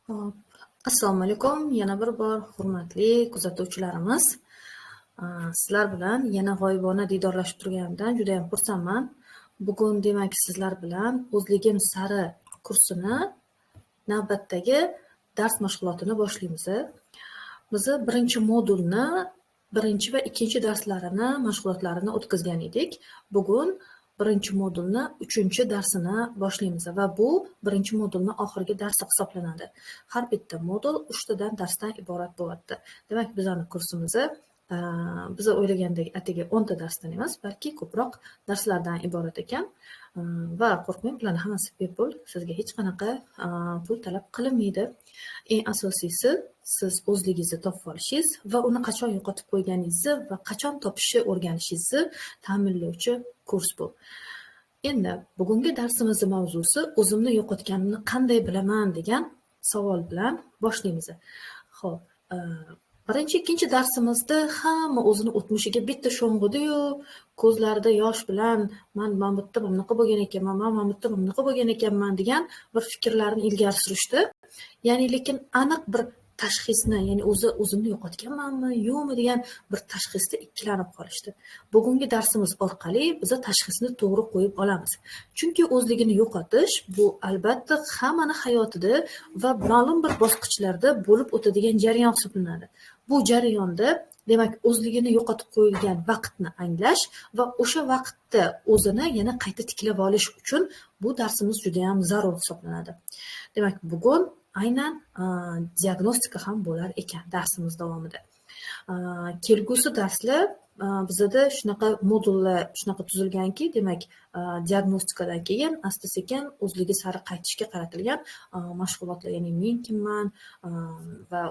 Hop. Assalomu alaykum. Yana bir bor hurmatli kuzatuvchilarimiz. Sizlar bilan yana g'oyibona diydorlashib turganimdan juda ham xursandman. Bugun demak sizlar bilan o'zligim sari kursini navbatdagi dars mashg'ulotini boshlaymiz. Biz birinchi modulni birinchi va ikkinchi darslarini mashg'ulotlarini o'tkazgan edik. Bugun birinchi modulni 3-chi darsini boshlaymiz va bu birinchi modulni oxirgi darsi hisoblanadi. Har bitta modul 3 tadan darsdan iborat bo'ladi. Demak, bizning kursimiz biz o'ylagandek atigi 10 ta darsdan emas, balki ko'proq darslardan iborat ekan. Va qo'rqmang, bularning hammasi bepul, sizga hech qanaqa pul talab qilinmaydi. Eng asosiysi siz o'zligingizni topib olishingiz va uni qachon yo'qotib qo'yganingizni va qachon topishni o'rganishingizni ta'minlovchi kurs bu. Endi bugungi darsimizning mavzusi o'zimni yo'qotganimni qanday bilaman degan savol bilan boshlaymiz. Xo'p, birinchi, ikkinchi darsimizda hamma o'zini o'tmishiga bitta sho'ng'idi-yu, ko'zlarida yosh bilan men bu yerda bunaqa bo'lgan ekanman, men bu yerda bunaqa bo'lgan ekanman degan bir fikrlarni ilgari surishdi. Ya'ni lekin aniq bir tashxisni, ya'ni o'zimni yo'qotganmanmi, yo'qmi degan bir tashxisda ikkilanib qolishdi. Bugungi darsimiz orqali biz tashxisni to'g'ri qo'yib olamiz. Chunki o'zligini yo'qotish bu albatta hammani hayotida va ma'lum bir bosqichlarda bo'lib o'tadigan jarayon hisoblanadi. Bu jarayonda demak o'zligini yo'qotib qo'yilgan vaqtni anglash va o'sha vaqtda o'zini yana qayta tiklab olish uchun bu darsimiz juda ham zarur hisoblanadi. Demak, bugun aynan diagnostika ham bo'lar ekan darsimiz davomida. Kelgusi darslar bizda shunaqa modullar shunaqa tuzilganki, demak, diagnostikadan keyin asta-sekin o'zligi sari qaytishga qaratilgan mashg'ulotlar, ya'ni men kimman va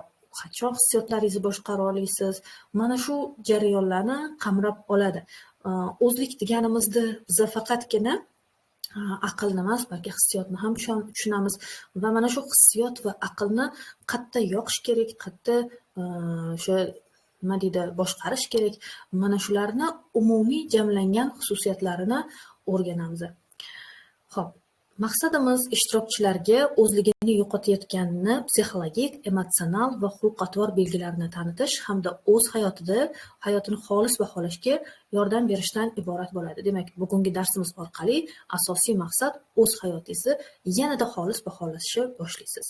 qachon hissiyotlaringizni boshqara olasiz, mana shu jarayonlarni qamrab oladi. O'zlik deganimizda biz faqatgina aqlni emas, balki hissiyotni ham tushunamiz va mana shu hissiyot va aqlni qayerda yoqish kerak, qayerda o'sha nima deydi, boshqarish kerak. Mana shularni umumiy jamlangan xususiyatlarini o'rganamiz. Xo'p, maqsadimiz ishtirokchilarga o'zligini yo'qotayotganini psixologik, emotsional va xulq-atvor belgilarini tanitish hamda o'z hayotini xolis baholashga yordam berishdan iborat bo'ladi. Demak, bugungi darsimiz orqali asosiy maqsad o'z hayotingizni yanada xolis baholashni boshlaysiz.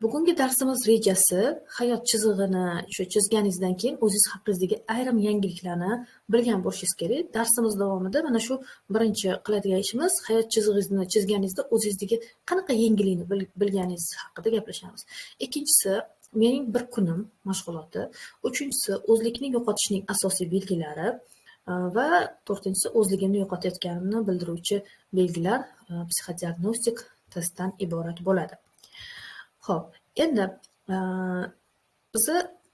Bugungi darsimiz rejasi hayot chizig'ini chizganingizdan keyin o'zingiz haqingizdagi ayrim yangiliklarni bilgan bo'lishingiz kerak. Darsimiz davomida mana shu birinchi qiladigan ishimiz hayot chizig'ingizni chizganingizda o'zingizdagi qanaqa yangilikni bilganingiz haqida gaplashamiz. Ikkinchisi mening bir kunim mashg'uloti, uchinchisi o'zlikni yo'qotishning asosiy belgilari va to'rtinchisi o'zligimni yo'qotayotganimni bildiruvchi belgilar psixodiagnostik testdan iborat bo'ladi. Xo'p, endi biz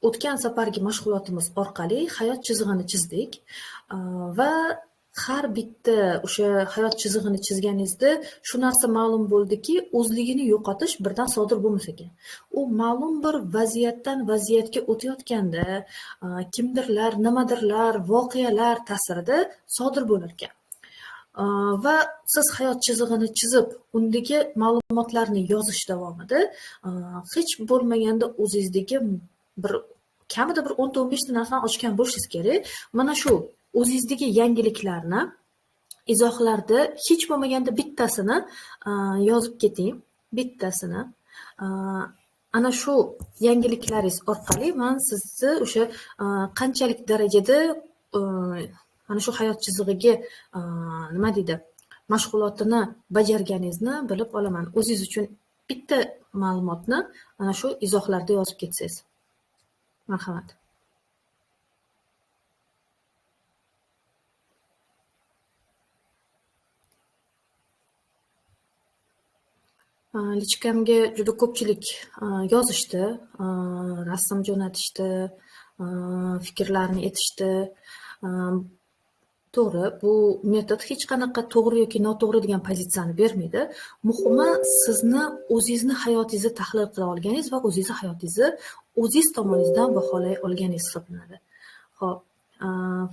o'tgan safargi mashg'ulotimiz orqali hayot chizig'ini chizdik va har bitta o'sha hayot chizig'ini chizganingizda shu narsa ma'lum bo'ldiki, o'zligini yo'qotish birdan sodir bo'lmas ekan. U ma'lum bir vaziyatdan vaziyatga o'tayotganda kimdirlar, nimadirlar, voqealar ta'sirida sodir bo'lar ekan. Va siz hayot chizig'ini chizib, undagi ma'lumotlarni yozish davomida hech bo'lmaganda o'zingizdagi kamida bir 10-15 ta narsani ochgan bo'lishingiz kerak. Mana shu o'zingizdagi yangiliklarni izohlarda hech bo'lmaganda bittasini yozib keting, bittasini. Ana shu yangiliklaringiz orqali men sizni o'sha qanchalik darajada mana shu hayot chizig'iga nima deydi, mashg'ulotini bajarganingizni bilib olaman. O'zingiz uchun bitta ma'lumotni mana shu izohlarda yozib ketsangiz. Marhamat. Lichkamga juda ko'pchilik yozishdi, rasm jo'natishdi, fikrlarni aytishdi. To'g'ri, bu metod hech qanaqa to'g'ri yoki noto'g'ri degan pozitsiyani bermaydi. Muhimi sizni o'zingizni hayotingizni tahlil qila olganingiz va o'zingizni hayotingizni o'zingiz tomoningizdan baholay olganingiz hisoblanadi. Xo'p,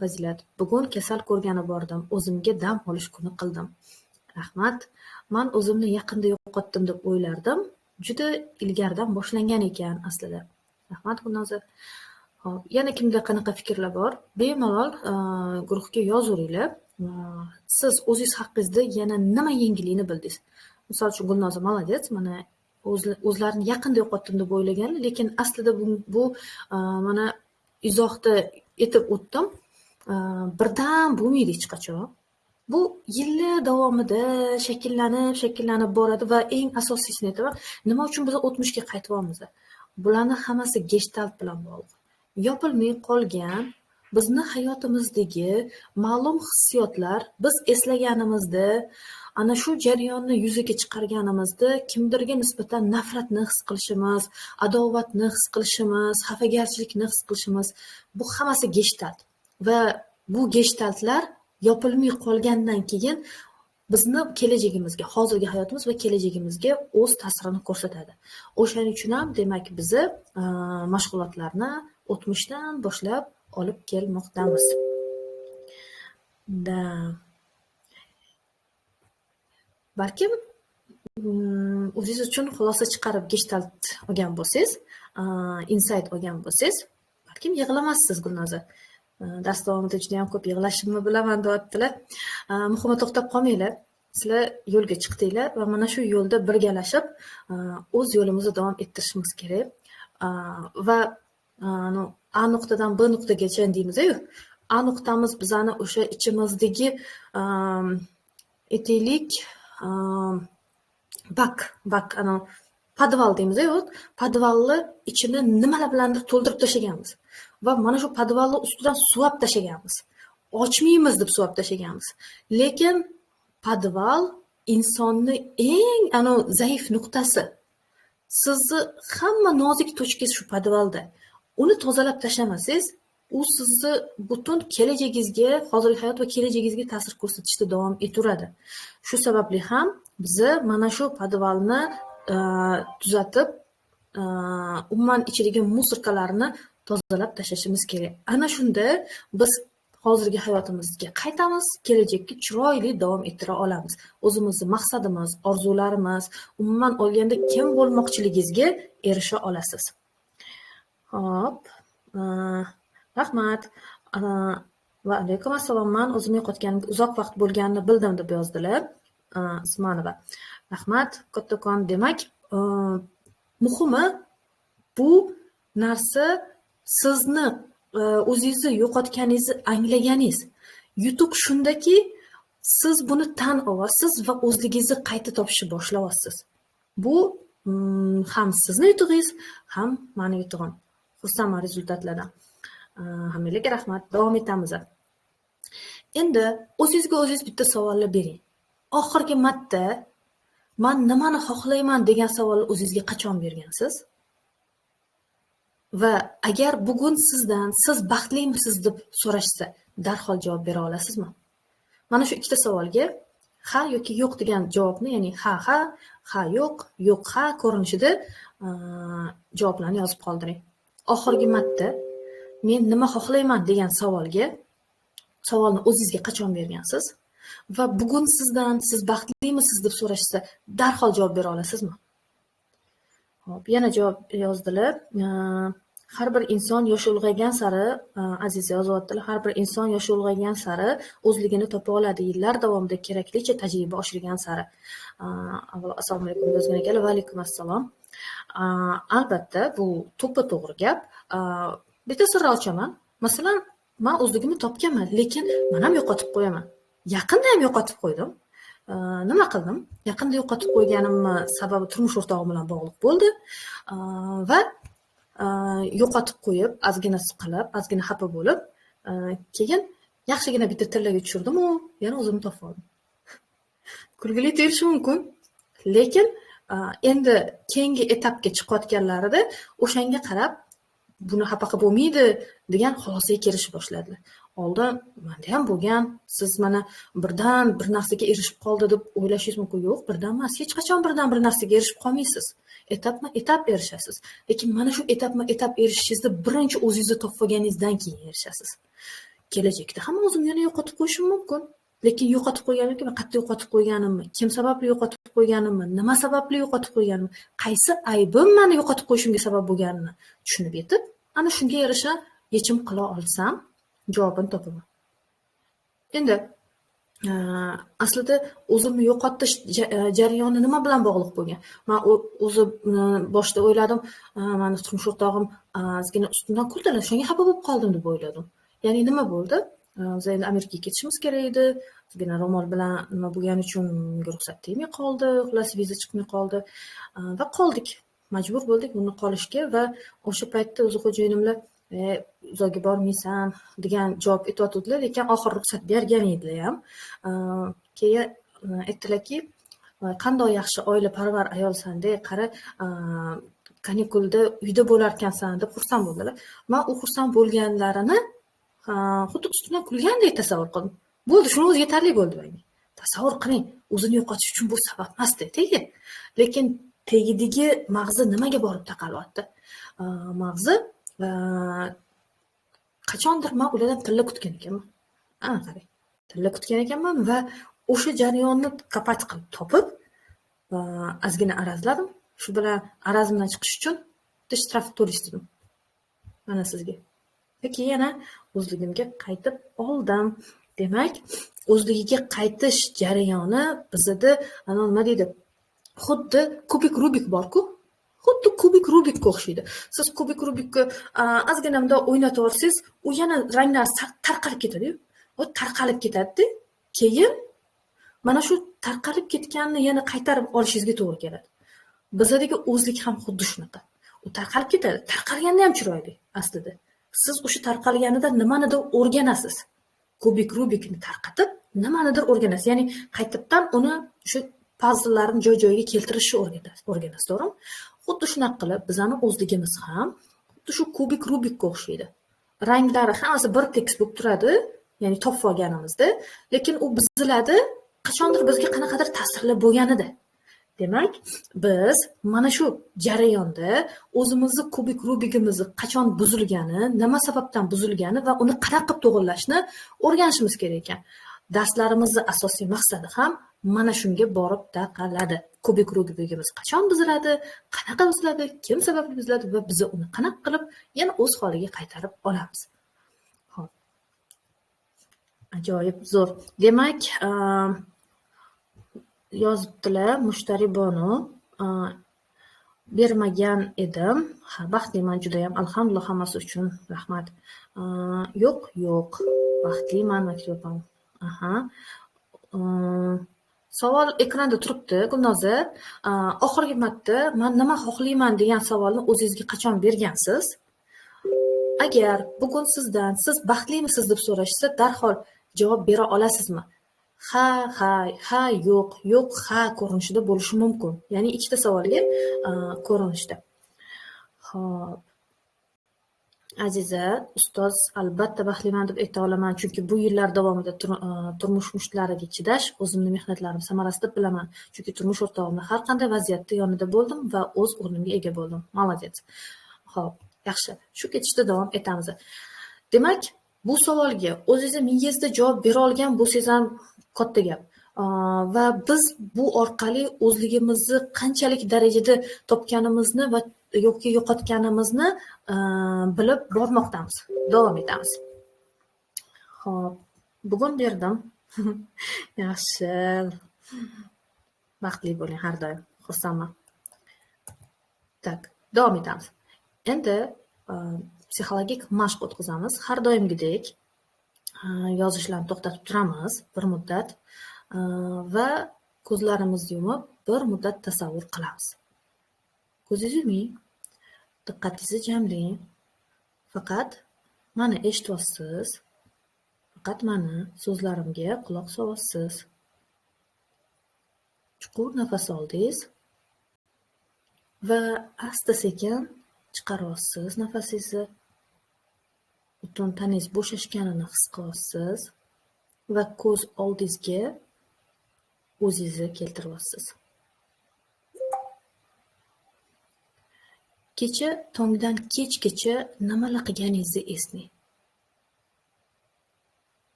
Fazilat, bugun kasal ko'rgani bordim, o'zimga dam olish kuni qildim. Rahmat. Men o'zimni yaqinda yo'qotdim deb o'ylardim. juda ilgaridan boshlangan ekan aslida. Rahmat Gulnoza. Hop, yana kimda qanaqa fikrlar bor? Bemalol guruhga yozaveringlar. Siz o'zingiz haqingizda yana nima yangilikni bildingiz? Misol uchun Gulnoza молодец, mana o'zlarini yaqinda yo'qotdim deb o'ylagan, lekin aslida bu mana izohda etib o'tdim. Birdan bo'lmaydi hech qachon. Bu yillar davomida shakllanib boradi va eng asosiysi aytaman, nima uchun biz o'tmishga qaytyapmiz? Bularni hammasi gestalt bilan bog'liq. Yopilmay qolgan bizni hayotimizdagi ma'lum hissiyotlar biz eslaganimizda, ana shu jarayonni yuzaga chiqarganimizda kimdirga nisbatan nafratni his qilishimiz, adovatni his qilishimiz, xafagarchilikni his qilishimiz, bu hammasi gestalt. Va bu gestaltlar yopilmay qolgandan keyin bizni kelajagimizga, hozirgi hayotimiz va kelajagimizga o'z ta'sirini ko'rsatadi. O'shaning uchun ham demak biz mashg'ulotlarni o'tmishdan boshlab olib kelmoqdamiz. Balkim o'zingiz uchun xulosa chiqarib gestalt olgan bo'lsangiz, insight olgan bo'lsangiz, balkim yig'lamassiz Gulnoza. Dars davomida juda ham ko'p yig'lashimni bilaman deyaptilar. Muhimi to'xtab qolmanglar. Sizlar yo'lga chiqdinglar va mana shu yo'lda birgalashib o'z yo'limizni davom ettirishimiz kerak. Va A nuqtadan B nuqtagacha deymiz-ku. A nuqtamiz bizani o'sha ichimizdagi aytaylik bak, podval deymiz-ku. Podvalni ichini nimalar bilandir to'ldirib tashlaganmiz. Va mana shu podvalni ustidan suvab tashlaganmiz. Ochmaymiz deb suvab tashlaganmiz. Lekin podval insonni eng zaif nuqtasi. Sizni hamma nozik tochkangiz shu podvalda. Uni tozalab tashlamasangiz, u sizni butun kelajagingizga, hozirgi hayot va kelajagingizga ta'sir ko'rsatishda davom etaveradi. Shu sababli ham biz mana shu podvalni tuzatib, umuman ichidagi musorkalarni tozalab tashlashimiz kerak. Ana shunda biz hozirgi hayotimizga qaytamiz, kelajakka chiroyli davom ettira olamiz. O'zimizning maqsadimiz, orzularimiz, umuman olganda kim bo'lmoqchiligingizga erisha olasiz. Hop. Rahmat. Va alaykum assalom. Men o'zim yo'qotganimga uzoq vaqt bo'lganini bildim deb yozdilar. Ismanova. Rahmat. Kattakon. Demak, muhimi bu narsa sizni o'zingizni yo'qotganingizni anglaganingiz. Yutuq shundaki, siz buni tan olasiz va o'zligingizni qayta topishni boshlayapsiz. Bu ham sizni yutug'ingiz, ham meni yutug'im. Xursandman rezultatlardan. Hammalarga rahmat. Davom etamiz. Endi o'zingizga o'zingiz bitta savollar bering. Oxirgi marta men nimani xohlayman degan savolni o'zingizga qachon bergansiz? Va agar bugun sizdan siz baxtlimisiz deb so'rashsa, darhol javob bera olasizmi? Mana shu ikkita savolga ha yoki yo'q degan javobni, ya'ni ha yo'q, yo'q ha ko'rinishida javoblarni yozib qoldiring. Oxirgi marta men nima xohlayman degan savolni o'zingizga qachon bergansiz? Va bugun sizdan siz baxtlimisiz deb so'rashsa, darhol javob bera olasizmi? Hop, yana javob yozdilar. Har bir inson yoshi ulg'aygan sari, Aziza yozyaptilar, har bir inson yoshi ulg'aygan sari o'zligini topa oladi. Yillar davomida keraklicha tajriba oshirgan sari. Avvalo assalomu alaykum yozgan ekanlar. Va alaykum assalom. Albatta, bu to'g'ri gap. Bitta sirni ochaman. Masalan, men o'zligimni topganman, lekin men ham yo'qotib qo'yaman. Yaqinda ham yo'qotib qo'ydim. Nima qildim? Yaqinda yo'qotib qo'yganimni sababi turmush o'rtog'im bilan bog'liq bo'ldi. Va yo'qotib qo'yib, ozgina siqilib, ozgina xafa bo'lib, keyin yaxshigina bitta tillaga tushirdim u yana o'zimni topib oldim. Kulgili tuyulishi mumkin, lekin endi keyingi etapga chiqayotganlarida o'shanga qarab buni xafa qilib bo'lmaydi degan xulosaga kelishib boshladilar. Oldin menda ham bo'lgan, siz mana birdan bir narsaga erishib qoldi deb o'ylashingiz mumkin. Yo'q, birdan emas, hech qachon birdan bir narsaga erishib qolmaysiz. Etapma-etap erishasiz. Lekin mana shu etapma-etap erishishingizda birinchi o'zingizni topib olganingizdan keyin erishasiz. Kelajakda ham o'zimni yana yo'qotib qo'yishim mumkin. Lekin yo'qotib qo'yganimki, qayerda yo'qotib qo'yganimni, kim sababli yo'qotib qo'yganimni, nima sababli yo'qotib qo'yganimni, qaysi aybim meni yo'qotib qo'yishimga sabab bo'lganini tushunib yetib, ana shunga yarasha yechim qila olsam, javobini topaman. Endi aslida o'zimni yo'qotish jarayoni nima bilan bog'liq bo'lgan? Men o'zi boshida o'yladim, meni turmush o'rtog'im ozgina ustimdan kuldilar, shunga xafa bo'lib qoldim deb o'yladim. Ya'ni nima bo'ldi? Biz endi Amerikaga ketishimiz kerak edi. Ozgina ro'mol bilan nima bo'lgani uchun menga ruxsat tegmay qoldi, xullas viza chiqmay qoldi va qoldik. Majbur bo'ldik buni qolishga va o'sha paytda o'zi xo'jayinim uzoqqa bormaysan degan javob aytayotdilar, lekin oxir ruxsat bergan edilar ham. Keyin aytdilarki, qanday yaxshi oilaparvar ayolsan-da, qara kanikulda uyda bo'larkansan deb xursand bo'ldilar. Men u xursand bo'lganlarini xuddi ustimdan kulgandek tasavvur qildim. Bo'ldi, shuni o'zi yetarli bo'ldi menga. Tasavvur qiling, o'zini yo'qotish uchun bu sabab emasdi, tegi. Lekin tagidagi mag'zi nimaga borib taqalyapti? Mag'zi qachondir men ulardan tilla kutgan ekanman. Qarang, tilla kutgan ekanman va o'sha jarayonni qapat qilib topib, ozgina arazladim. Shu bilan arazimdan chiqish uchun bitta shtraf to'lashdim. Mana sizga. Keyin yana o'zligimga qaytib oldim. Demak, o'zligiga qaytish jarayoni bizda nima deydi? Xuddi kubik Rubik bor-ku. Xuddi kubik Rubikka o'xshaydi. Siz kubik Rubikni ozgina bunday o'ynatib olsangiz, u yana ranglar tarqalib ketadi-yu. O tarqalib ketadi-da, keyin mana shu tarqalib ketganini yana qaytarib olishingizga to'g'ri keladi. Bizdagi o'zlik ham xuddi shunaqa. U tarqalib ketadi. Tarqalganda ham chiroyli aslida. Siz o'sha tarqalganida nimanidir o'rganasiz. Kubik Rubikni tarqatib, nimanidir o'rganasiz. Ya'ni qaytadan uni shu puzzlelarni joy-joyiga keltirishni o'rganasiz, to'g'rimi? Xuddi shunaqa qilib, bizning o'zligimiz ham xuddi shu kubik Rubikka o'xshaydi. Ranglari hammasi bir tekis bo'lib turadi, ya'ni topib olganimizda, lekin u bizlarda qachondir bizga qanaqadir ta'sirli bo'lganida. Demak, biz mana shu jarayonda o'zimizni kubik Rubikimizni qachon buzilgani, nima sababdan buzilgani va uni qanaqa qilib to'g'irlashni o'rganishimiz kerak ekan. Darslarimizni asosiy maqsadi ham mana shunga borib taqaladi. Kubik Rubikimiz qachon buziladi, qanaqa buziladi, kim sababli buziladi va biz uni qanaqa qilib yana o'z holiga qaytarib olamiz. Xo'p. Ajoyib, zo'r. Demak, yozibdilar Mushtari Bonu, bermagan edim. Baxtliman juda ham, alhamdulillah, hammasi uchun rahmat. Yo'q, baxtliman maktubim. Savol ekranda turibdi, Gulnoza. Oxirgi marta men nima xohlayman degan savolni o'zingizga qachon bergansiz? Agar bugun sizdan siz baxtlimisiz deb so'rashsa, darhol javob bera olasizmi? Ha, yo'q, ha ko'rinishida bo'lishi mumkin. Ya'ni ikkita savolga ko'rinishda. Xo'p. Aziza, ustoz, albatta baxtliman deb ayta olaman, chunki bu yillar davomida turmush mushtlariga chidash o'zimning mehnatlarim samarasi deb bilaman. Chunki turmush o'rtog'imning har qanday vaziyatda yonida bo'ldim va o'z o'rnimga ega bo'ldim. Молодец. Xo'p, yaxshi. Shu ketishda davom etamiz. Demak, bu savolga o'zingiz mingizda javob bera olgan bo'lsangiz ham katta gap. Va biz bu orqali o'zligimizni qanchalik darajada topganimizni va yoki yo'qotganimizni bilib bormoqdamiz. Davom etamiz. Xo'p, bugun berdim. Yaxshi. Baxtli bo'ling har doim. Xursandman. Tak, davom etamiz. Endi psixologik mashq o'tkazamiz. Har doimgidek yozishlarni to'xtatib turamiz bir muddat va ko'zlarimizni yumib bir muddat tasavvur qilamiz. Ko'zingizni yuming, diqqatingizni jamlang. Faqat meni eshityapsiz. Faqat meni so'zlarimga quloq solyapsiz. Chuqur nafas oldingiz va asta-sekin chiqaryapsiz nafasingizni. Butun taningiz bo'shashganini his qilyapsiz va ko'z oldingizga o'zingizni keltiryapsiz. Kecha tongdan kechgacha nimalar qilganingizni eslang.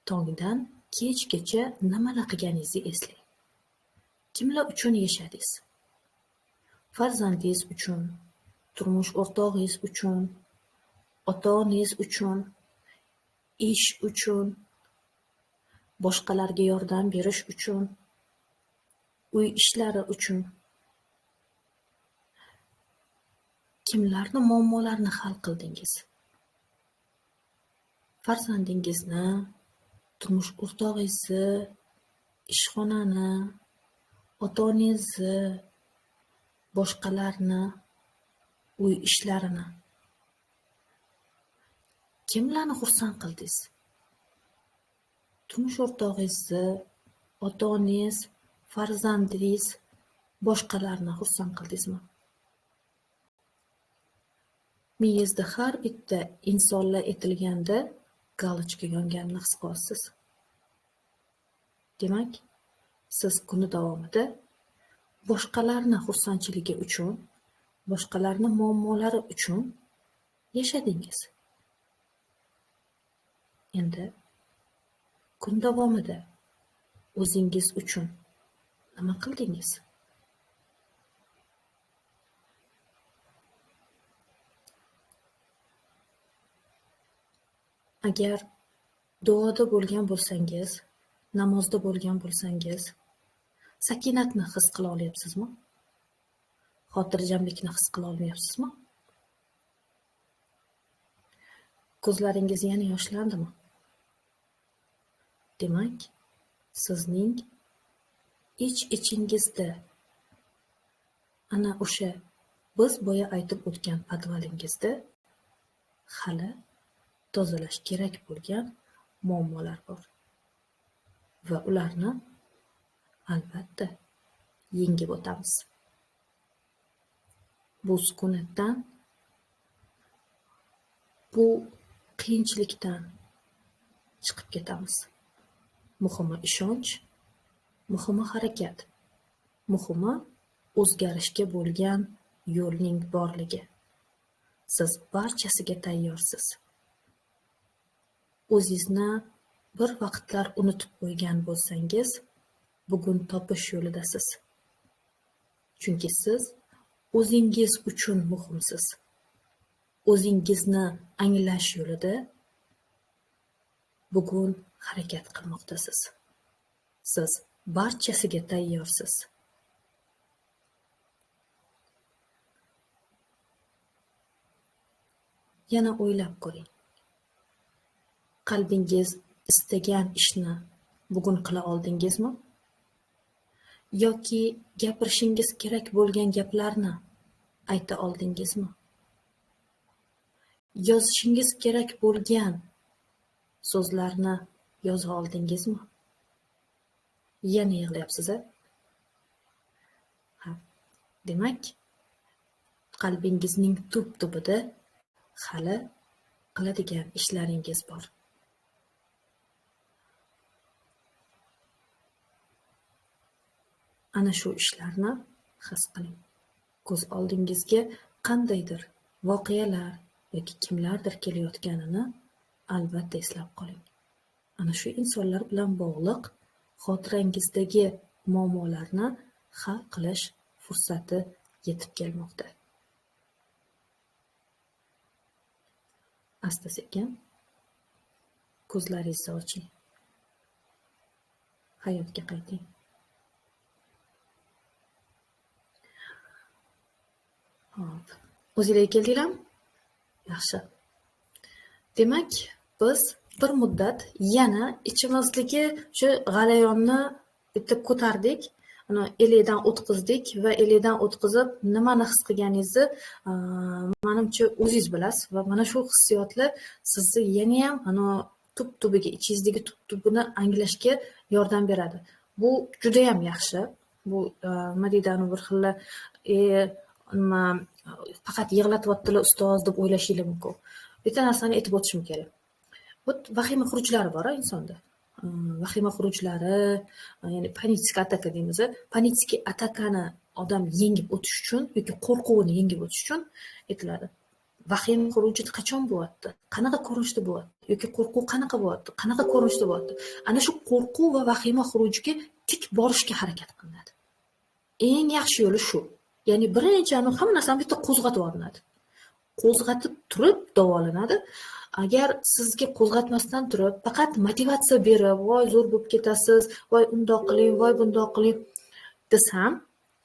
Tongdan kechgacha nimalar qilganingizni eslang. Kimlar uchun yashadingiz? Farzandingiz uchun, turmush o'rtog'ingiz uchun, ota-onangiz uchun, ish uchun, boshqalarga yordam berish uchun, uy ishlari uchun. Kimlarni muammolarini hal qildingiz? Farzandingizni, turmush o'rtog'ingizni, ishxonani, ota-onangizni, boshqalarni, uy ishlarini. Kimlarni xursand qildingiz? Turmush o'rtog'ingizni, ota-onangiz, farzandingiz, boshqalarni xursand qildingizmi? Miyangizda har bitta insonlar aytilganda galochka yonganini his qilasiz. Demak, siz kuni davomida boshqalarni xursandchiligi uchun, boshqalarni muammolari uchun yashadingiz. Endi kun davomida o'zingiz uchun nima qildingiz? Agar duoda bo'lgan bo'lsangiz, namozda bo'lgan bo'lsangiz, sakinatni his qila olyapsizmi? Xotirjamlikni his qila olmayapsizmi? Ko'zlaringiz yana yoshlandimi? Demak, sizning ich-ichingizda ana o'sha biz boya aytib o'tgan podvalingizda hali tozalash kerak bo'lgan muammolar bor. Va ularni albatta yengib o'tamiz. Bu sukunatdan, bu qiyinchilikdan chiqib ketamiz. Muhimi ishonch, muhimi harakat, muhimi o'zgarishga bo'lgan yo'lning borligi. Siz barchasiga tayyorsiz. O'zingizni bir vaqtlar unutib qo'ygan bo'lsangiz, bugun topish yo'lidasiz. Chunki siz o'zingiz uchun muhimsiz. O'zingizni anglash yo'lida bugun harakat qilmoqdasiz. Siz barchasiga tayyorsiz. Yana o'ylab ko'ring. Qalbingiz istagan ishni bugun qila oldingizmi? Yoki gapirishingiz kerak bo'lgan gaplarni ayta oldingizmi? Yozishingiz kerak bo'lgan so'zlarni yoza oldingizmi? Yana yig'layapsiz-a? Demak, qalbingizning tub-tubida hali qiladigan ishlaringiz bor. Ana shu ishlarni his qiling. Ko'z oldingizga qandaydir voqealar yoki kimlardir kelayotganini albatta eslab qoling. Ana shu insonlar bilan bog'liq xotirangizdagi muammolarni hal qilish fursati yetib kelmoqda. Asta-sekin ko'zlaringizni oching. Hayotga qayting. Hop. O'zingizga keldinglarmi? Yaxshi. Demak, biz bir muddat yana ichimizdagi shu g'alayonni bitta ko'tardik, elakdan o'tkazdik va elakdan o'tkazib nimani his qilganingizni menimcha o'zingiz bilasiz va mana shu hissiyotlar sizni yana ham tub-tubiga, ichingizdagi tub-tubini anglashga yordam beradi. Bu juda ham yaxshi. Bu nima deydi, bir xilla faqat yig'latyaptilar ustoz deb o'ylashinglar mumkin. Bitta narsani aytib o'tishim kerak. Bu vahima xurujlari bor insonda. Vahima xurujlari, ya'ni panическая ataka deymiz. Panический atakani odam yengib o'tish uchun yoki qo'rquvini yengib o'tish uchun aytiladi. vahima xuruji qachon bo'lyapti, qanaqa ko'rinishda bo'lyapti yoki qo'rquv qanaqa bo'lyapti, qanaqa ko'rinishda bo'lyapti, ana shu qo'rquv va vahima xurujiga tik borishga harakat qilinadi. Eng yaxshi yo'li shu. Ya'ni birinchi hamma narsani bitta qo'zg'atib olinadi. Qo'zg'atib turib davolanadi. Agar sizga qo'zg'atmasdan turib faqat motivatsiya berib, voy zo'r bo'lib ketasiz, voy undoq qiling, voy bundoq qiling desam,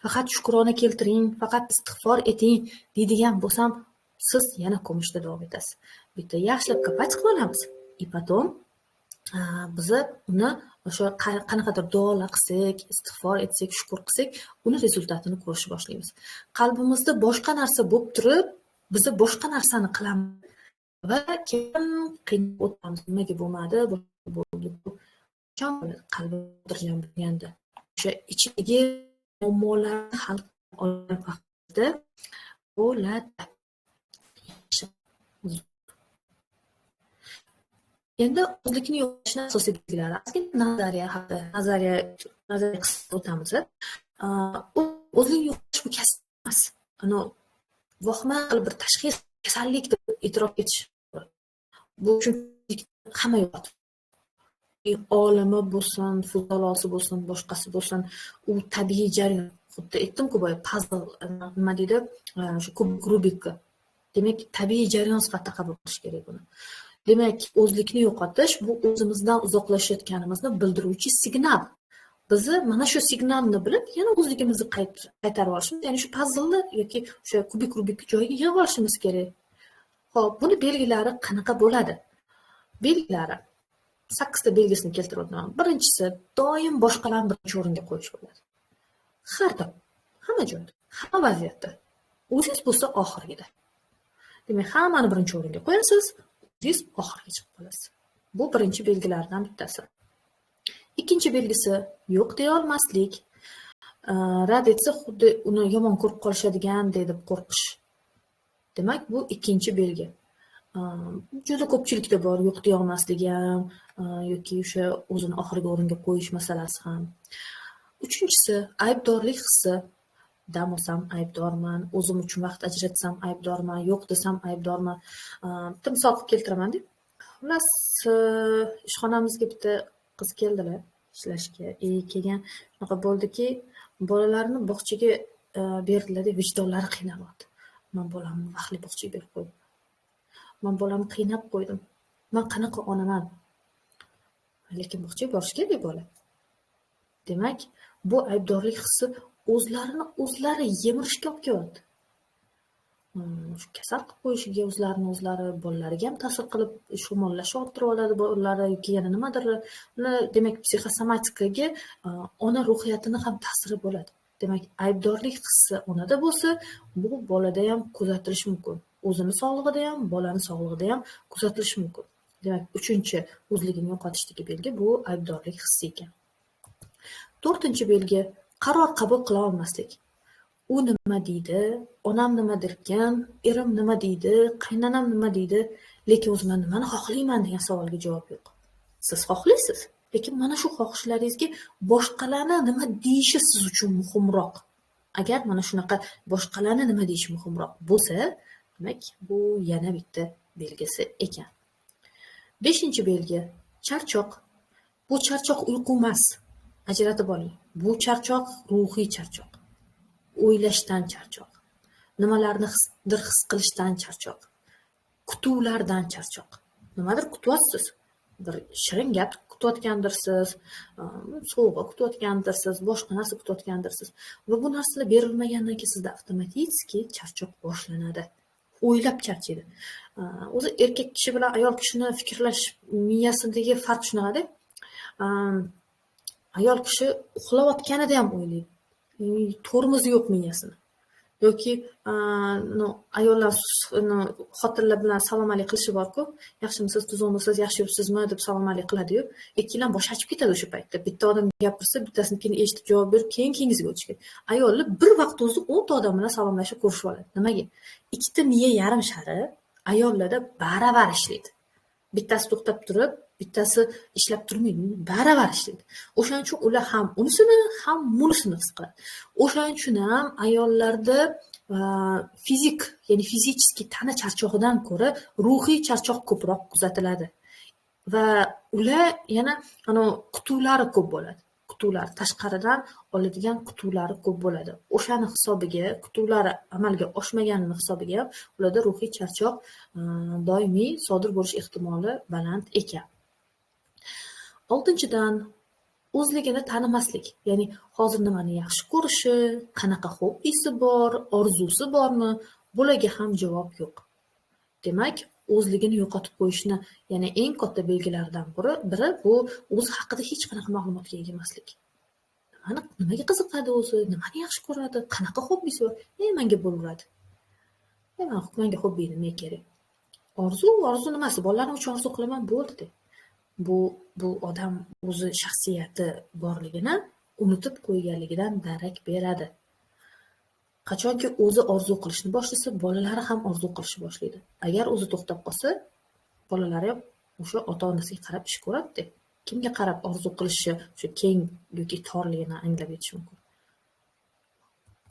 faqat shukrona keltiring, faqat istig'for eting deydigan bo'lsam, siz yana ko'mishda davom etasiz. Bitta yaxshilab kapach qilib olamiz. И потом biz uni o'sha qanaqadir duolar qilsak, istig'for etsak, shukr qilsak, uni rezultatini ko'rishni boshlaymiz. Qalbimizda boshqa narsa bo'lib turib, biz boshqa narsani qilamiz va keyin qiynalib o'tamiz. Nimaga bo'lmadi? Bo'ldi. Qachon qalbim xotirjam bo'lganda, o'sha ichidagi muammolarni hal olgan vaqtda bo'ladi. Endi o'zlikni yo'qotishning asosiy belgilari. Nazariya haqida nazariya qismida o'tamiz. O'zlikni yo'qotish bu kasb emas. Vahima qilib bir tashxis kasallik deb e'tirof etish. Bu shunchaki hamma yo'qotib. Olimi bo'lsin, futbolosi bo'lsin, boshqasi bo'lsin, u tabiiy jarayon. Xuddi aytdim-ku boya puzzle nima deydi? Shu kubik Rubikka. Demak, tabiiy jarayon sifatida qabul qilish kerak buni. Demak, o'zlikni yo'qotish bu o'zimizdan uzoqlashayotganimizni bildiruvchi signal. Bizni mana shu signalni bilib, yana o'zligimizni qaytarib olishimiz, ya'ni shu puzzle yoki o'sha kubik Rubikni joyiga yig'ib olishimiz kerak. Xo'p, buni belgilari qanaqa bo'ladi? Belgilari 8 ta belgisini keltirib o'taman. Birinchisi, doim boshqalarni birinchi o'ringa qo'yish bo'ladi. Har doim, hamma joyda, hamma vaziyatda. O'zingiz bo'lsa oxirgida. Demak, hammani birinchi o'ringa qo'yasiz, o'zingiz oxirga chiqib qolasiz. Bu birinchi belgilardan bittasi. Ikkinchi belgisi yo'q deya olmaslik. Rad etsa xuddi uni yomon ko'rib qolishadigan deb qo'rqish. Demak, bu ikkinchi belgi. Juda ko'pchilikda bor yo'q deya olmaslik ham yoki o'sha o'zini oxirgi o'ringa qo'yish masalasi ham. Uchinchisi aybdorlik hissi. Dam olsam aybdorman, o'zim uchun vaqt ajratsam aybdorman, yo'q desam aybdorman. Bitta misol qilib keltiraman deb. Xullas, ishxonamizga bitta qiz keldilar ishlashga. Kelgan shunaqa bo'ldiki, bolalarni bog'chaga berdilar-da, vijdonlari qiynaldi. Men bolamni vaqtli bog'chaga berib qo'ydim. Men bolamni qiynab qo'ydim. Men qanaqa onaman? Lekin bog'chaga borish kerak bola. Demak, bu aybdorlik hissi o'zlari yemirishga olib kelyapti. Shu kasal qilib qo'yishiga o'zlari bolalariga ham ta'sir qilib, shumollashib o'tirib oladi bolalari yoki yana nimadir. Demak, psixosomatikaga ona ruhiyatini ham ta'siri bo'ladi. Demak, aybdorlik hissi onada bo'lsa, bu bolada ham kuzatilishi mumkin. O'zini sog'lig'ida ham, bolani sog'lig'ida ham kuzatilishi mumkin. Demak, uchinchi o'zligini yo'qotishdagi belgi bu aybdorlik hissi ekan. To'rtinchi belgi qaror qabul qila olmaslik. U nima deydi, onam nima derkan, erim nima deydi, qaynonam nima deydi, lekin o'zim nimani xohlayman degan savolga javob yo'q. Siz xohlaysiz, lekin mana shu xohishlaringizga boshqalarni nima deyishi siz uchun muhimroq. Agar mana shunaqa boshqalarni nima deyishi muhimroq bo'lsa, demak, bu yana bitta belgisi ekan. 5-belgi charchoq. Bu charchoq uyqu emas. Ajratib oling. Bu charchoq ruhiy charchoq. O'ylashdan charchoq. Nimalarnidir his qilishdan charchoq. Kutuvlardan charchoq. Nimadir kutyapsiz. Bir shirin gap kutayotgandirsiz, sovg'a kutayotgandirsiz, boshqa narsa kutayotgandirsiz. Va bu narsalar berilmagandan keyin sizda avtomatik charchoq boshlanadi. O'ylab charchaydi. O'zi erkak kishi bilan ayol kishini fikrlash miyasidagi farq shunaqada. Ayol kishi uxlayotganida ham o'ylaydi. Tormozi yo'q miyasini. Yoki ayollar xotinlar bilan salom alaykum qilishi bor-ku, yaxshimisiz, tuzukmisiz, yaxshi yuribsizmi deb salom alaykum qiladi-yu, ikkilan bosh ochib ketadi o'sha paytda. Bitta odam gapirsa, bittasini eshitib javob berib, keyingiga o'tish kerak. Ayollar bir vaqt o'zi 10 ta odam bilan salomlashib ko'rishib oladi. Nimaga? Ikkita miya yarim shari ayollarda baravar ishlaydi. Bittasi to'xtab turib, bittasi ishlab turmaydi, baravar ishlaydi. O'shaning uchun ular ham unisini, ham bunisini his qiladi. O'shaning uchun ham ayollarda fizik, ya'ni fizicheskiy tana charchog'idan ko'ra ruhiy charchoq ko'proq kuzatiladi. Va ular yana qutulari ko'p bo'ladi. Qutulari tashqaridan oladigan qutulari ko'p bo'ladi. O'shani hisobiga qutulari amalga oshmaganini hisobiga ham ularda ruhiy charchoq doimiy sodir bo'lish ehtimoli baland ekan. 6-dan o'zligini tanimaslik, ya'ni hozir nimani yaxshi ko'rishi, qanaqa hobbisi bor, orzusi bormi, bularga ham javob yo'q. Demak, o'zligini yo'qotib qo'yishni yana eng katta belgilaridan biri bu o'z haqida hech qanaqa ma'lumotga ega emaslik. Nimaga qiziqadi o'zi, nimani yaxshi ko'radi, qanaqa hobbisi bor, menga bo'laveradi. Menga hobbi nima kerak? Orzu nimasi? Bolalarning uchun orzu qilaman, bo'ldi. Bu odam o'zi shaxsiyati borligini unutib qo'yganligidan darak beradi. Qachonki o'zi orzu qilishni boshlasa, bolalari ham orzu qilishni boshlaydi. Agar o'zi to'xtab qolsa, bolalari ham o'sha ota-onasiga qarab ish ko'radi. Kimga qarab orzu qilishi, shu keng yoki torligini anglab yetish mumkin.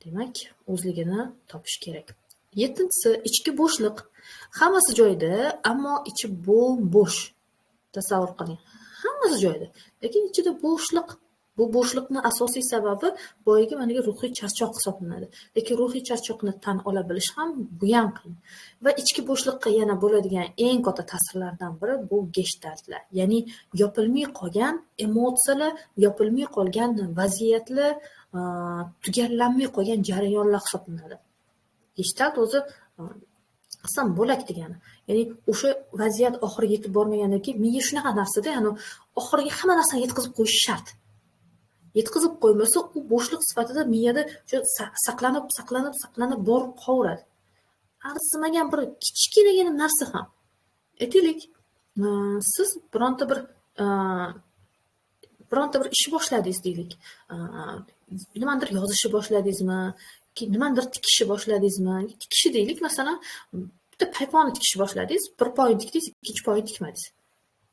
Demak, o'zligini topish kerak. 7-si ichki bo'shliq. Hammasi joyida, ammo ichi bo'sh. Tasavvur qiling. Hammasi joyida, lekin ichida bo'shliq. Bu bo'shliqning asosiy sababi boyagi managa ruhiy charchoq hisoblanadi. Lekin ruhiy charchoqni tan ola bilish ham bu ham qiyin. Va ichki bo'shliqqa yana bo'ladigan eng katta ta'sirlardan biri bu gestaltlar. Ya'ni yopilmay qolgan emotsiyalar, yopilmay qolgan vaziyatlar, tugallanmay qolgan jarayonlar hisoblanadi. Gestalt o'zi qism bo'lak degani. Ya'ni o'sha vaziyat oxiriga yetib bormagandan keyin miya shunaqa narsada, oxiriga hamma narsani yetkazib qo'yish shart. Yetkazib qo'ymasa, u bo'shliq sifatida miyada saqlanib borib qolaveradi. Arzimagan bir kichkinagina narsa ham. Aytaylik, siz bironta bir ish boshladingiz deylik. Nimadir yozishni boshladingizmi, nimadir tikishni boshladingizmi? Tikishni deylik, masalan, bitta payponni tikishni boshladingiz, bir poyini tikdingiz, ikkinchi poyini tikmadingiz.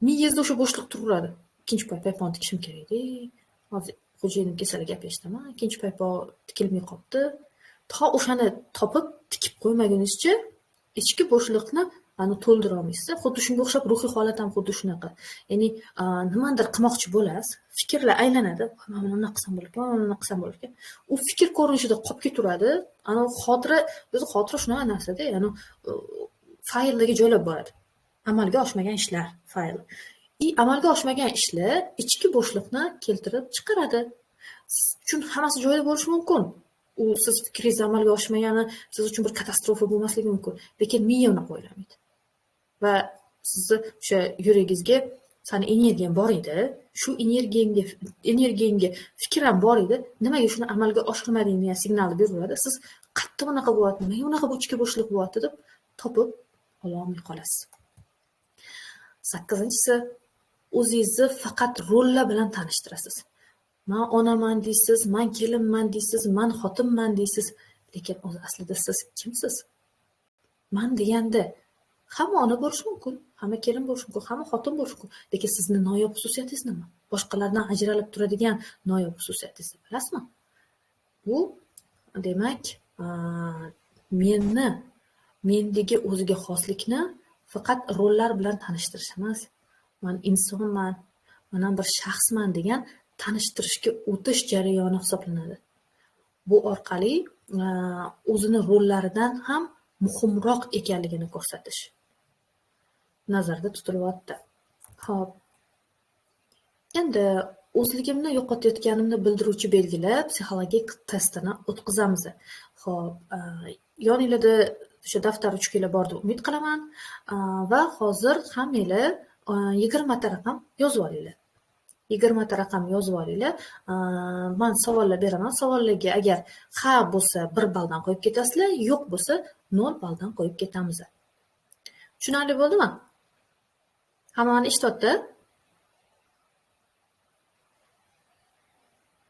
Miyangizda o'sha bo'shliq turaveradi. Ikkinchi poy payponni tikishim kerak-da. Hozir xo'jayinim kesali gap eshitaman, ikkinchi paypo tikilmay qolibdi. To o'shani topib tikib qo'ymagunizcha ichki bo'shliqni to'ldira olmaysiz. Xuddi shunga o'xshab ruhiy holat ham xuddi shunaqa. Ya'ni nimadir qilmoqchi bo'lasiz, fikrlar aylanadi. Mana buni qilsam bo'larkan. U fikr ko'rinishida qolib ketaveradi. Xotira shunaqa narsada, ya'ni fayllarga joylab boradi. Amalga oshmagan ishlar fayli. Amalga oshmagan ishlar ichki bo'shliqni keltirib chiqaradi. Siz uchun hammasi joyida bo'lishi mumkin. U siz fikringiz amalga oshmagani siz uchun bir katastrofa bo'lmasligi mumkin, lekin miya uni qo'ylamaydi. Va sizni o'sha yuragingizga sani energiyang bor edi, shu energiyangga fikr ham bor edi, nimaga shuni amalga oshirmading degan signalni beraveradi. Siz qayerda bunaqa bo'lyapti, nimaga bunaqa ichki bo'shliq bo'lyapti deb topib ololmay qolasiz. 8-si o'zingizni faqat rollar bilan tanishtirasiz. Men onaman deysiz, men kelinman deysiz, men xotinman deysiz, lekin o'zi aslida siz kimsiz? Men deganda hamma ona bo'lish mumkin, hamma kelin bo'lish mumkin, hamma xotin bo'lish mumkin, lekin sizning noyob xususiyatingiz nima? Boshqalardan ajralib turadigan noyob xususiyatingizni bilasizmi? Bu demak, mendagi o'ziga xoslikni faqat rollar bilan tanishtirish emas. Men insonman, men bir shaxsman degan tanishtirishga o'tish jarayoni hisoblanadi. Bu orqali o'zini rollaridan ham muhimroq ekanligini ko'rsatish nazarda tutilyapti. Xo'p. Endi o'zligimni yo'qotayotganimni bildiruvchi belgilar psixologik testini o'tkazamiz. Xo'p, yoningizda o'sha daftar ruchkalar bor deb umid qilaman va hozir hammanglar 20 ta raqam yozib olinglar. 20 ta raqam yozib olinglar. Men savollar beraman. Savollarga agar ha bo'lsa 1 balldan qo'yib ketasizlar, yo'q bo'lsa 0 balldan qo'yib ketamiz. Tushunarli bo'ldimi? Hammani eshityapti?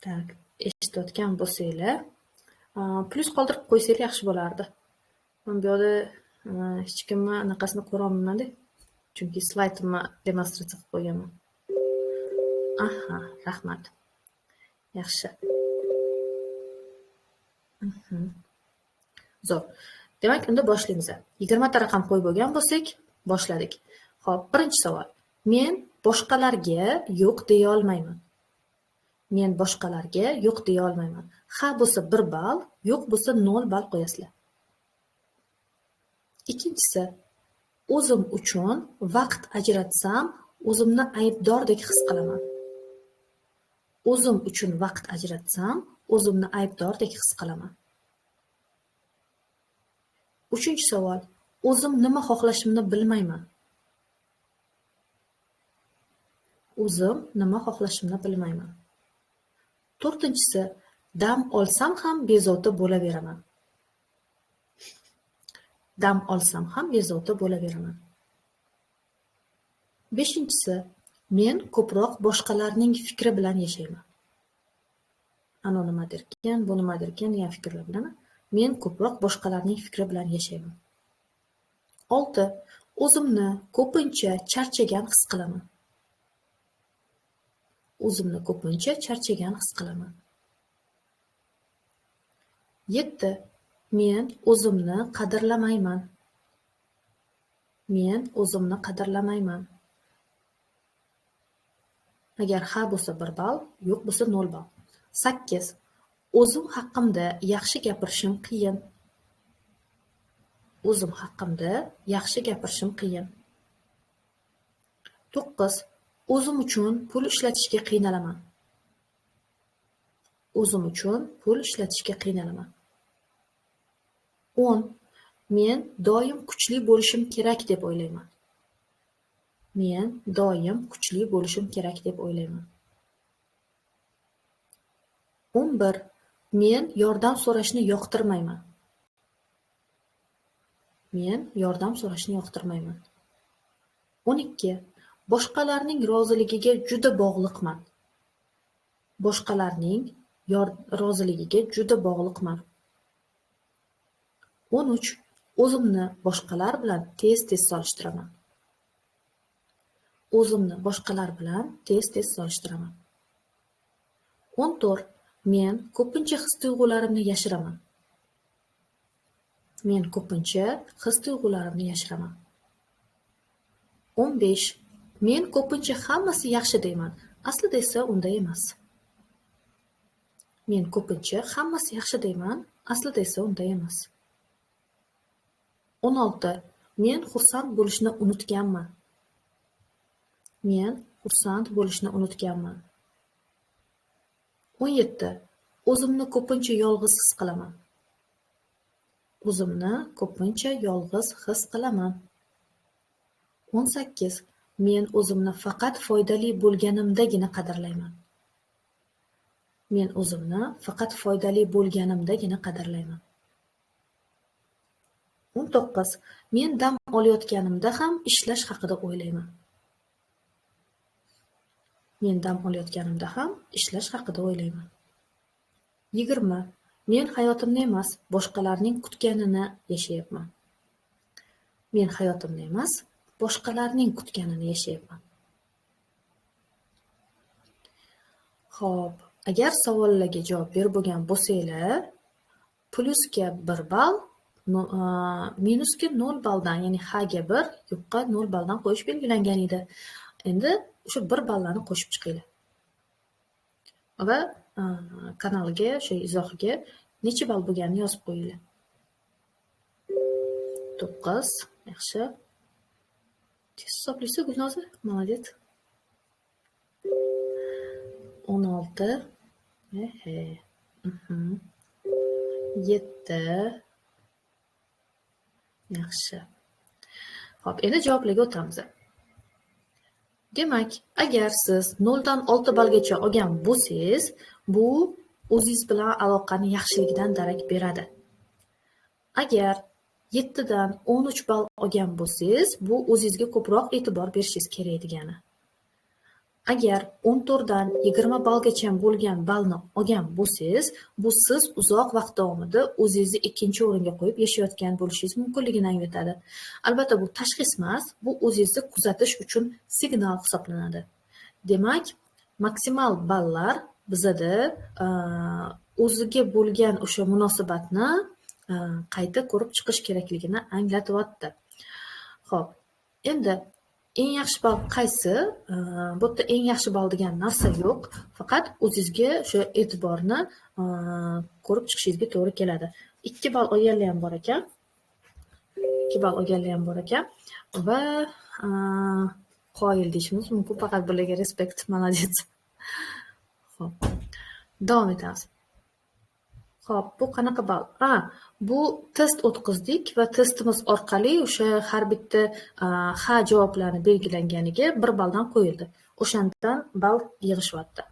Tak, eshitayotgan bo'lsanglar, plus qoldirib qo'ysanglar yaxshi bo'lardi. Men bu yerda hech kimni anaqasini ko'ra olmayman-da. Chunki slaydimni demonstratsiya qilib qo'yganman. Aha, rahmat. Yaxshi. Zo'r. Demak, unda boshlaymiz. 20 ta raqam qo'yib bo'lgan bo'lsak, boshladik. Xo'p, birinchi savol. Men boshqalarga yo'q deya olmayman. Men boshqalarga yo'q deya olmayman. Ha bo'lsa 1 ball, yo'q bo'lsa 0 ball qo'yasizlar. Ikkinchisi, o'zim uchun vaqt ajratsam, o'zimni aybdordek his qilaman. O'zim uchun vaqt ajratsam, o'zimni aybdordek his qilaman. Uchinchi savol, o'zim nima xohlashimni bilmayman. O'zim nima xohlashimni bilmayman. To'rtinchisi, dam olsam ham bezovta bo'laveraman. Dam olsam ham bezovta bo'laveraman. Beshinchisi, men ko'proq boshqalarning fikri bilan yashayman. Ana nimadirkan, bu nimadirkan degan fikrlar bilan men ko'proq boshqalarning fikri bilan yashayman. 6. O'zimni ko'pincha charchagan his qilaman. O'zimni ko'pincha charchagan his qilaman. 7. Men o'zimni qadrlamayman. Men o'zimni qadrlamayman. Agar ha bo'lsa 1 ball, yo'q bo'lsa 0 ball. 8. O'zim haqimda yaxshi gapirishim qiyin. O'zim haqimda yaxshi gapirishim qiyin. 9. O'zim uchun pul ishlatishga qiynalaman. O'zim uchun pul ishlatishga qiynalaman. 10. Men doim kuchli bo'lishim kerak deb o'ylayman. Men doim kuchli bo'lishim kerak deb o'ylayman. 11. Men yordam so'rashni yoqtirmayman. Men yordam so'rashni yoqtirmayman. 12. Boshqalarning roziligiga juda bog'liqman. Boshqalarning roziligiga juda bog'liqman. 13. O'zimni boshqalar bilan tez-tez solishtiraman. O'zimni boshqalar bilan tez-tez solishtiraman. 14. Men ko'pincha his-tuyg'ularimni yashiraman. Men ko'pincha his-tuyg'ularimni yashiraman. 15. Men ko'pincha hammasi yaxshi deyman. Aslida esa unday emas. Men ko'pincha hammasi yaxshi deyman. Aslida esa unday emas. 16. Men xursand bo'lishni unutganman. Men xursand bo'lishni unutganman. 17. O'zimni ko'pincha yolg'iz his qilaman. O'zimni ko'pincha yolg'iz his qilaman. 18. Men o'zimni faqat foydali bo'lganimdagina qadrlayman. Men o'zimni faqat foydali bo'lganimdagina qadrlayman. 19. Men dam olayotganimda ham ishlash haqida o'ylayman. Men dam olayotganimda ham ishlash haqida o'ylayman. 20. Men hayotimni emas, boshqalarning kutganini yashayapman. Men hayotimni emas, boshqalarning kutganini yashayapman. Xo'p, agar savollarga javob berib bo'lgan bo'lsanglar, plyusga 1 ball, minusga 0 balldan, ya'ni ha ga 1, yo'qqa 0 balldan qo'yish belgilangan edi. Endi o'sha 1 ballani qo'shib chiqinglar. Va kanalga, o'sha izohiga necha ball bo'lganini yozib qo'yinglar. 9, yaxshi. Tez hisoblaysiz, Gulnoza, молодец. 16, 7. Yaxshi. Xo'p, endi javoblarga o'tamiz. Demak, agar siz 0 dan 6 ballgacha olgan bo'lsangiz, bu o'zingiz bilan aloqani yaxshiligidan darak beradi. Agar 7 dan 13 ball olgan bo'lsangiz, bu o'zingizga ko'proq e'tibor berishingiz kerak degani. Agar 14 dan 20 ballgacha bo'lgan ballni olgan bo'lsangiz, bu siz uzoq vaqt davomida o'zingizni ikkinchi o'ringa qo'yib yashayotgan bo'lishingiz mumkinligini anglatadi. Albatta, bu tashxis emas, bu o'zingizni kuzatish uchun signal hisoblanadi. Demak, maksimal ballar bizada o'ziga bo'lgan o'sha munosabatni qayta ko'rib chiqish kerakligini anglatyapti. Xo'p, endi eng yaxshi ball qaysi? Bu yerda eng yaxshi ball degan narsa yo'q. Faqat o'zingizga o'sha e'tiborni ko'rib chiqishingizga to'g'ri keladi. 2 ball olganlar ham bor ekan. 2 ball olganlar ham bor ekan va qoyil deyishimiz mumkin. Faqat bularga respekt, молодец. Xo'p, davom etamiz. Xo'p, bu qanaqa ball? Bu test o'tkazdik va testimiz orqali o'sha har bitta ha javoblarni belgilanganiga 1 balldan qo'yildi. O'shandan ball yig'ishyapti.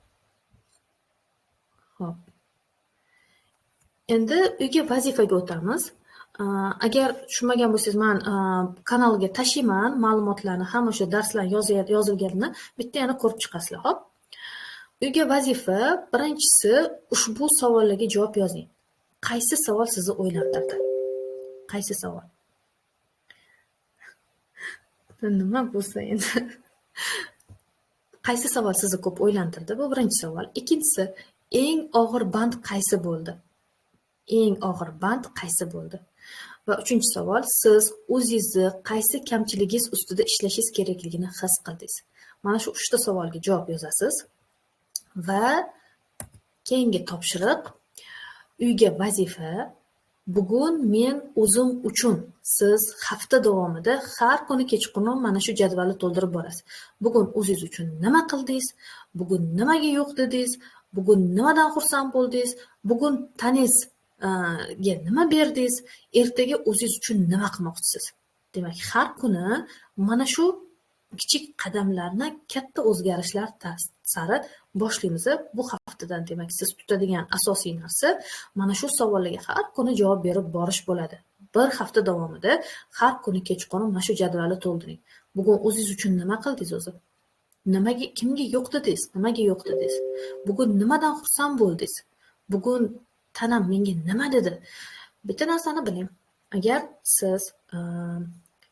Xo'p. Endi uyga vazifaga o'tamiz. Agar tushunmagan bo'lsangiz, men kanalga tashlayman ma'lumotlarni, hamma o'sha darslar yozilganini bitta yana ko'rib chiqasizlar. Xo'p. Uyga vazifa, birinchisi ushbu savollarga javob yozing. Qaysi savol sizni o'ylantirdi? Qaysi savol? Nima bo'lsa endi. Qaysi savol sizni ko'p o'ylantirdi? Bu birinchi savol. Ikkinchisi, eng og'ir band qaysi bo'ldi? Eng og'ir band qaysi bo'ldi? Va uchinchi savol, siz o'zingizni qaysi kamchiligingiz ustida ishlashingiz kerakligini his qildingiz? Mana shu 3 ta savolga javob yozasiz. Va keyingi topshiriq, uyga vazifa. Bugun men o'zim uchun siz hafta davomida har kuni kechqurun mana shu jadvalni to'ldirib borasiz. Bugun o'zingiz uchun nima qildingiz? Bugun nimaga yo'q dedingiz? Bugun nimadan xursand bo'ldingiz? Bugun tanangizga nima berdingiz? Ertaga o'zingiz uchun nima qilmoqchisiz? Demak, har kuni mana shu kichik qadamlarni katta o'zgarishlar sari boshlaymiz. Bu haftadan demak siz tutadigan asosiy narsa mana shu savollarga har kuni javob berib borish bo'ladi. Bir hafta davomida har kuni kechqurun mana shu jadvalni to'ldiring. Bugun o'zingiz uchun nima qildingiz o'zi? Nimaga, kimga yo'q dedingiz? Nimaga yo'q dedingiz? Bugun nimadan xursand bo'ldingiz? Bugun tanam menga nima dedi? Bitta narsani biling. Agar siz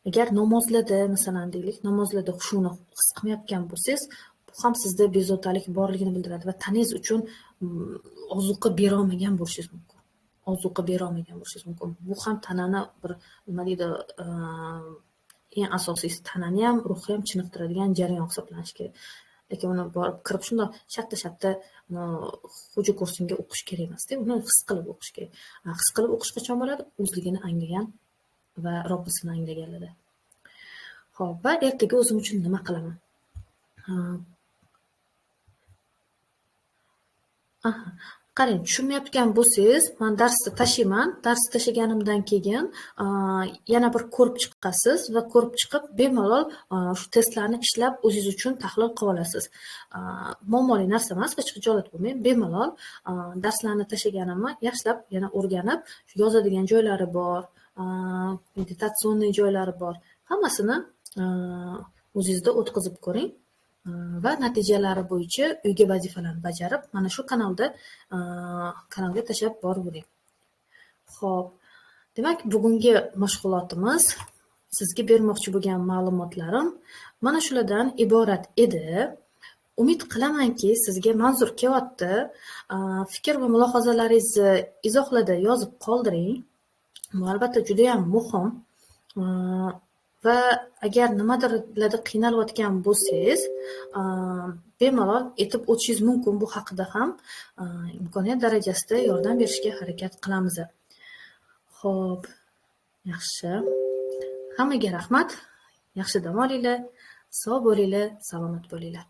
agar namozlarda, masalan deylik, namozlarda xushuni his qilmayotgan bo'lsangiz, bu ham sizda bezovtalik borligini bildiradi va taningiz uchun ozuqa bera olmagan bo'lishingiz mumkin. Ozuqa bera olmagan bo'lishingiz mumkin. Bu ham tanani bir nima deydi, eng asosiysi tanani ham, ruhni ham chiniqtiradigan jarayon hisoblanishi kerak. Lekin uni borib kirib shundoq shatta xo'ja kursinga o'qish kerak emas-da, uni his qilib o'qish kerak. His qilib o'qish qachon bo'ladi? O'zligini anglagan va Robbisini anglaganlarda. Xo'p, va ertaga o'zim uchun nima qilaman? Qarang, tushunmayotgan bo'lsangiz, men darsda tashlayman. Darsda tashlaganimdan keyin yana bir ko'rib chiqasiz va ko'rib chiqib bemalol shu testlarni ishlab o'zingiz uchun tahlil qilib olasiz. Muammoli narsa emas, hech xijolat bo'lmang. Bemalol darslarni tashlaganimni yaxshilab yana o'rganib, yozadigan joylari bor, meditatsioniy joylari bor. Hammasini o'zingizda o'tkazib ko'ring. Va natijalari bo'yicha uyga vazifalarni bajarib, mana shu kanalga tashlab borib o'ring. Xo'p, demak, bugungi mashg'ulotimiz, sizga bermoqchi bo'lgan ma'lumotlarim mana shulardan iborat edi. Umid qilamanki, sizga manzur kelyapti. Fikr va mulohazalaringizni izohlarda yozib qoldiring. Bu albatta juda ham muhim. Va agar nimadirlarda qiynalayotgan bo'lsangiz, bemalol aytib o'tishingiz mumkin. Bu haqida ham imkoniyat darajasida yordam berishga harakat qilamiz. Xo'p, yaxshi. Hammaga rahmat. Yaxshi dam olinglar, sog' bo'linglar, salomat bo'linglar.